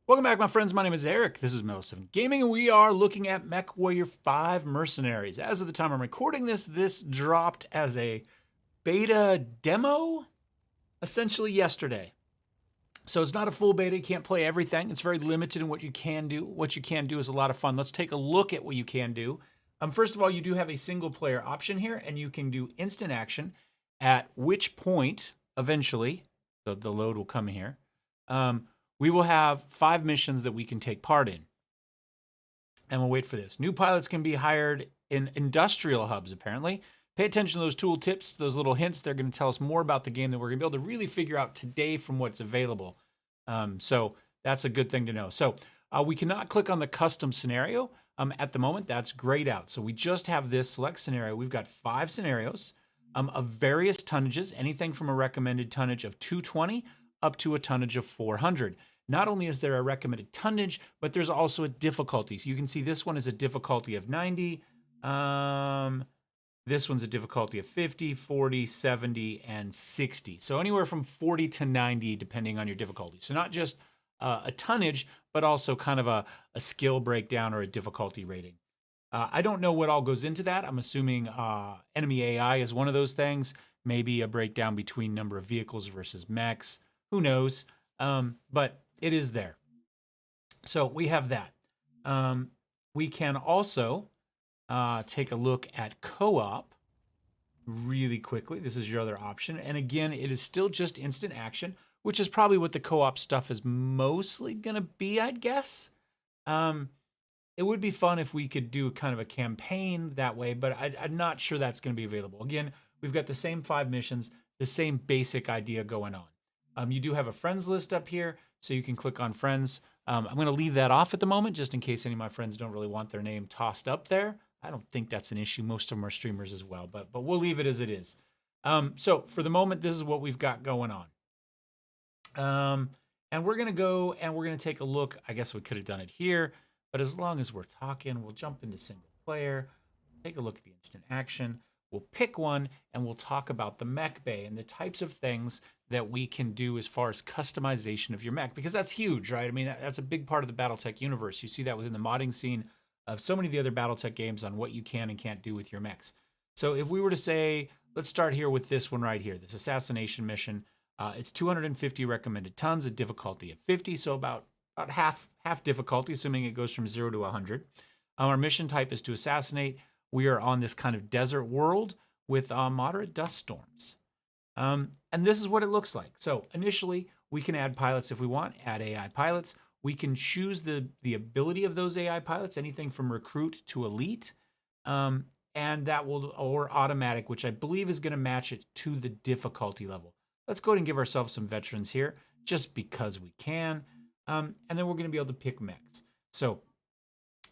Welcome back, my friends. My name is Eric. This is Mel7 Gaming, and we are looking at Mech Warrior 5 Mercenaries. As of the time I'm recording this dropped as a beta demo, essentially yesterday. So it's not a full beta. You can't play everything. It's very limited in what you can do. What you can do is a lot of fun. Let's take a look at what you can do. First of all, you do have a single player option here, and you can do instant action, at which point, eventually, the load will come here. We will have 5 missions that we can take part in. And we'll wait for this. New pilots can be hired in industrial hubs, apparently. Pay attention to those tool tips, those little hints. They're going to tell us more about the game that we're going to be able to really figure out today from what's available. So that's a good thing to know. So we cannot click on the custom scenario at the moment. That's grayed out. So we just have this select scenario. We've got 5 scenarios of various tonnages, anything from a recommended tonnage of 220 up to a tonnage of 400. Not only is there a recommended tonnage, but there's also a difficulty. So you can see this one is a difficulty of 90. This one's a difficulty of 50, 40, 70, and 60. So anywhere from 40 to 90, depending on your difficulty. So not just a tonnage, but also kind of a skill breakdown or a difficulty rating. I don't know what all goes into that. I'm assuming enemy AI is one of those things. Maybe a breakdown between number of vehicles versus mechs. Who knows? But it is there. So we have that. We can also take a look at co-op really quickly. This is your other option. And again, it is still just instant action, which is probably what the co-op stuff is mostly going to be, I'd guess. It would be fun if we could do kind of a campaign that way, but I'm not sure that's going to be available. Again, we've got the same 5 missions, the same basic idea going on. You do have a friends list up here, so you can click on friends. I'm going to leave that off at the moment, just in case any of my friends don't really want their name tossed up there. I don't think that's an issue. Most of them are streamers as well, but we'll leave it as it is. So for the moment, this is what we've got going on. And we're going to go and we're going to take a look. I guess we could have done it here, but as long as we're talking, we'll jump into single player, take a look at the instant action. We'll pick one and we'll talk about the mech bay and the types of things that we can do as far as customization of your mech, because that's huge, right? I mean, that's a big part of the Battletech universe. You see that within the modding scene of so many of the other Battletech games on what you can and can't do with your mechs. So if we were to say, let's start here with this one right here, this assassination mission. It's 250 recommended tons, a difficulty of 50, so about half difficulty, assuming it goes from 0 to 100. Our mission type is to assassinate. We are on this kind of desert world with moderate dust storms. And this is what it looks like. So initially, we can add pilots if we want, add AI pilots. We can choose the ability of those AI pilots, anything from recruit to elite. And that will, or automatic, which I believe is going to match it to the difficulty level. Let's go ahead and give ourselves some veterans here, just because we can. And then we're going to be able to pick mechs. So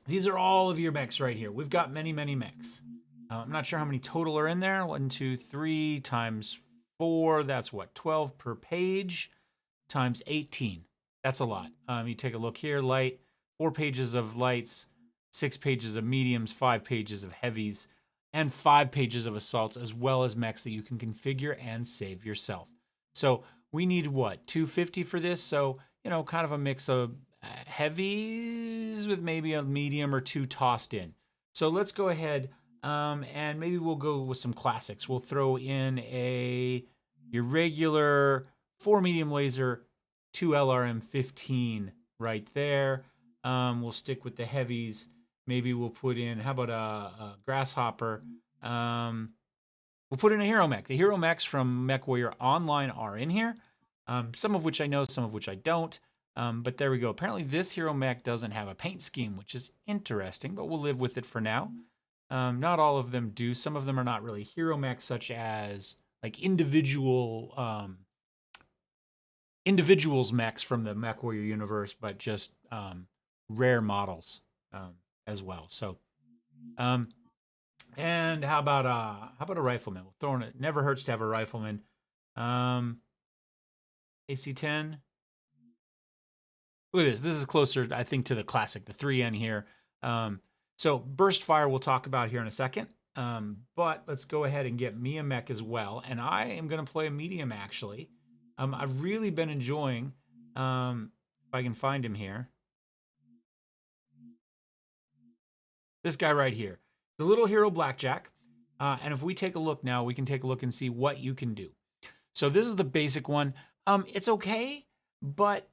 these are all of your mechs right here. We've got many, many mechs. I'm not sure how many total are in there. 1, 2, 3 times 4. That's what, 12 per page times 18. That's a lot. You take a look here, light, 4 pages of lights, 6 pages of mediums, 5 pages of heavies, and 5 pages of assaults, as well as mechs that you can configure and save yourself. So we need what, 250 for this? So, you know, kind of a mix of heavies with maybe a medium or 2 tossed in. So let's go ahead and maybe we'll go with some classics. We'll throw in your regular 4 medium laser, 2 LRM-15 right there. We'll stick with the heavies. Maybe we'll put in, how about a grasshopper? We'll put in a hero mech. The hero mechs from Mech Warrior Online are in here. Some of which I know, some of which I don't. But there we go. Apparently this hero mech doesn't have a paint scheme, which is interesting, but we'll live with it for now. Not all of them do. Some of them are not really hero mechs, such as like individuals mechs from the Mech Warrior universe, but just rare models as well. So, and how about a rifleman? We'll throw in it. Never hurts to have a rifleman. AC-10. Look at this. This is closer, I think, to the classic, the 3N here. So burst fire we'll talk about here in a second. But let's go ahead and get me a mech as well. And I am going to play a medium, actually. I've really been enjoying if I can find him here. This guy right here, the little hero Blackjack. And if we take a look now, we can take a look and see what you can do. So this is the basic one. It's okay, but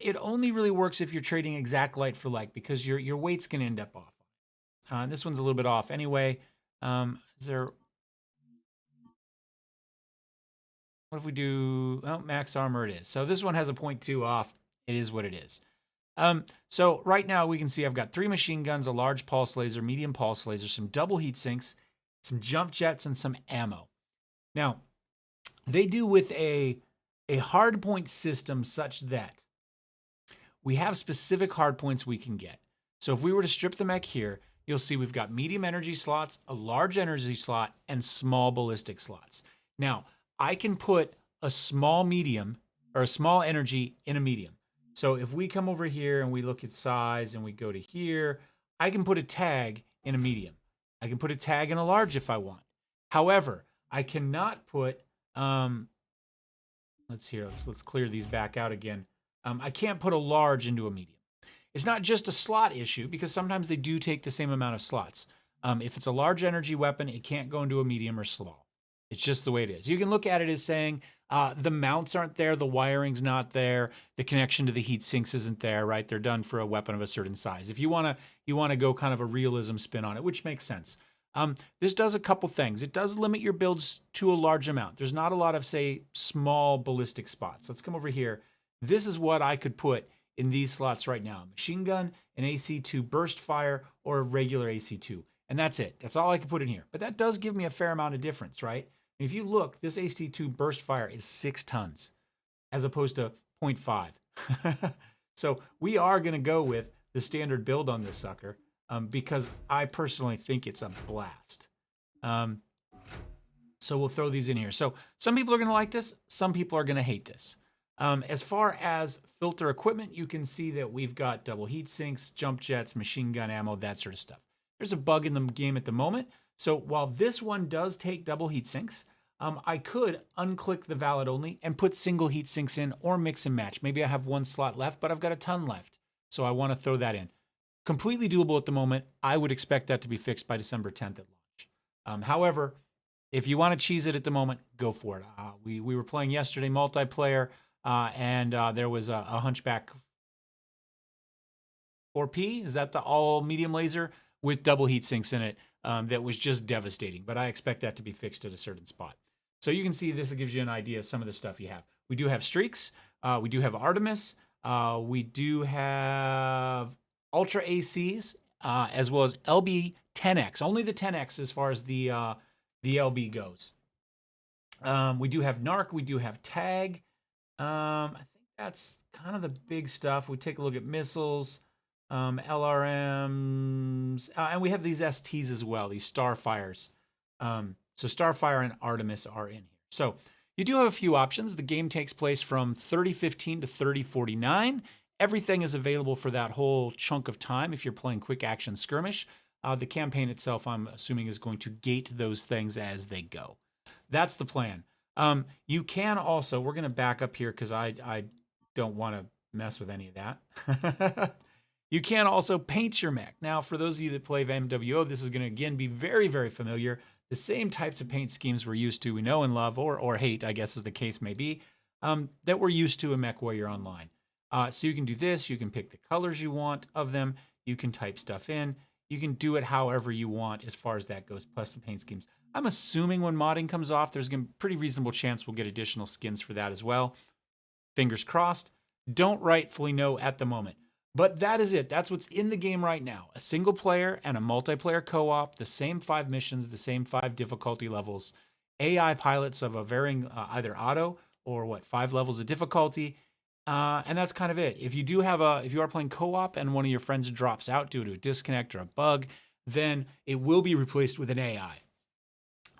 it only really works if you're trading exact light for like, because your weight's gonna end up off. This one's a little bit off anyway. Is there? What if we do? Oh, max armor it is. So this one has a 0.2 off. It is what it is. So right now we can see I've got 3 machine guns, a large pulse laser, medium pulse laser, some double heat sinks, some jump jets, and some ammo. Now, they do with a hard point system such that we have specific hard points we can get. So if we were to strip the mech here, you'll see we've got medium energy slots, a large energy slot, and small ballistic slots. Now, I can put a small medium or a small energy in a medium. So if we come over here and we look at size and we go to here, I can put a tag in a medium. I can put a tag in a large if I want. However, I cannot put, let's clear these back out again. I can't put a large into a medium. It's not just a slot issue because sometimes they do take the same amount of slots. If it's a large energy weapon, it can't go into a medium or small. It's just the way it is. You can look at it as saying the mounts aren't there, the wiring's not there, the connection to the heat sinks isn't there, right? They're done for a weapon of a certain size. If you want to go kind of a realism spin on it, which makes sense. This does a couple things. It does limit your builds to a large amount. There's not a lot of, say, small ballistic spots. Let's come over here. This is what I could put in these slots right now. Machine gun, an AC2 burst fire, or a regular AC2. And that's it. That's all I can put in here. But that does give me a fair amount of difference, right? If you look, this AC2 burst fire is 6 tons as opposed to 0.5. So we are going to go with the standard build on this sucker because I personally think it's a blast. So we'll throw these in here. So some people are going to like this. Some people are going to hate this. As far as filter equipment, you can see that we've got double heat sinks, jump jets, machine gun ammo, that sort of stuff. There's a bug in the game at the moment. So while this one does take double heat sinks, I could unclick the valid only and put single heat sinks in or mix and match. Maybe I have 1 slot left, but I've got a ton left. So I want to throw that in. Completely doable at the moment. I would expect that to be fixed by December 10th at launch. However, if you want to cheese it at the moment, go for it. We were playing yesterday multiplayer, and there was a Hunchback 4P. Is that the all medium laser with double heat sinks in it? That was just devastating, but I expect that to be fixed at a certain spot. So you can see this gives you an idea of some of the stuff you have. We do have Streaks. We do have Artemis. We do have Ultra ACs, as well as LB 10X. Only the 10X as far as the LB goes. We do have Narc. We do have Tag. I think that's kind of the big stuff. We take a look at missiles. LRMs, and we have these STs as well, these Starfires. So Starfire and Artemis are in here. So you do have a few options. The game takes place from 3015 to 3049. Everything is available for that whole chunk of time if you're playing quick action skirmish. The campaign itself, I'm assuming, is going to gate those things as they go. That's the plan. You can also, we're going to back up here because I don't want to mess with any of that. You can also paint your mech. Now, for those of you that play MWO, this is going to, again, be very, very familiar. The same types of paint schemes we're used to, we know and love, or hate, I guess as the case may be, that we're used to in Mech Warrior Online. So you can do this. You can pick the colors you want of them. You can type stuff in. You can do it however you want as far as that goes, plus the paint schemes. I'm assuming when modding comes off, there's going to be a pretty reasonable chance we'll get additional skins for that as well. Fingers crossed. Don't rightfully know at the moment. But that is it. That's what's in the game right now. A single player and a multiplayer co-op, the same 5 missions, the same 5 difficulty levels, AI pilots of a varying either auto or 5 levels of difficulty. And that's kind of it. If you are playing co-op and one of your friends drops out due to a disconnect or a bug, then it will be replaced with an AI.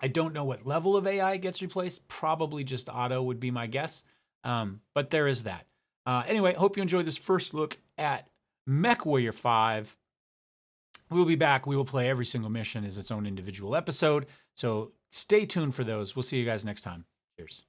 I don't know what level of AI gets replaced. Probably just auto would be my guess. But there is that. Anyway, hope you enjoyed this first look at Mech Warrior 5. We'll be back. We will play every single mission as its own individual episode. So stay tuned for those. We'll see you guys next time. Cheers.